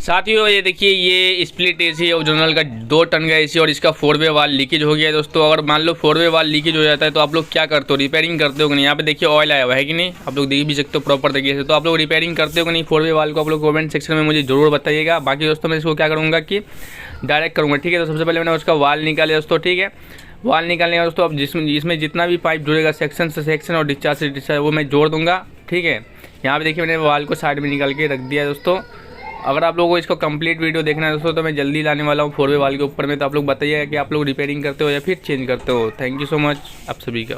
साथियों ये देखिए, ये स्प्लिट एसी है ओरिजिनल का 2 टन का एसी और इसका 4 वे वाल लीकेज हो गया है दोस्तों। अगर मान लो 4 वे वाल लीकेज हो जाता है तो आप लोग क्या करते हो, रिपेयरिंग करते हो कि नहीं। यहाँ पे देखिए ऑयल आया हुआ है कि नहीं, आप लोग देख भी सकते हो प्रॉपर तरीके से। तो आप लोग रिपेयरिंग करते हो कि नहीं 4 वे वाल को, आप लोग कमेंट सेक्शन में मुझे जरूर बताइएगा। बाकी दोस्तों मैं इसको क्या करूँगा कि डायरेक्ट करूँगा, ठीक है। तो सबसे पहले मैंने उसका वाल निकाले दोस्तों, ठीक है। वाल निकालने का दोस्तों अब इसमें जितना भी पाइप जुड़ेगा सेक्शन से सेक्शन और डिस्चार्ज से डिस्चार्ज वो मैं जोड़ दूंगा, ठीक है। यहाँ पे देखिए मैंने वाल को साइड में निकाल के रख दिया दोस्तों। अगर आप लोगों को इसको कंप्लीट वीडियो देखना है दोस्तों तो मैं जल्दी लाने वाला हूँ 4 वे वाल के ऊपर में। तो आप लोग बताइएगा कि आप लोग रिपेयरिंग करते हो या फिर चेंज करते हो। थैंक यू सो मच आप सभी का।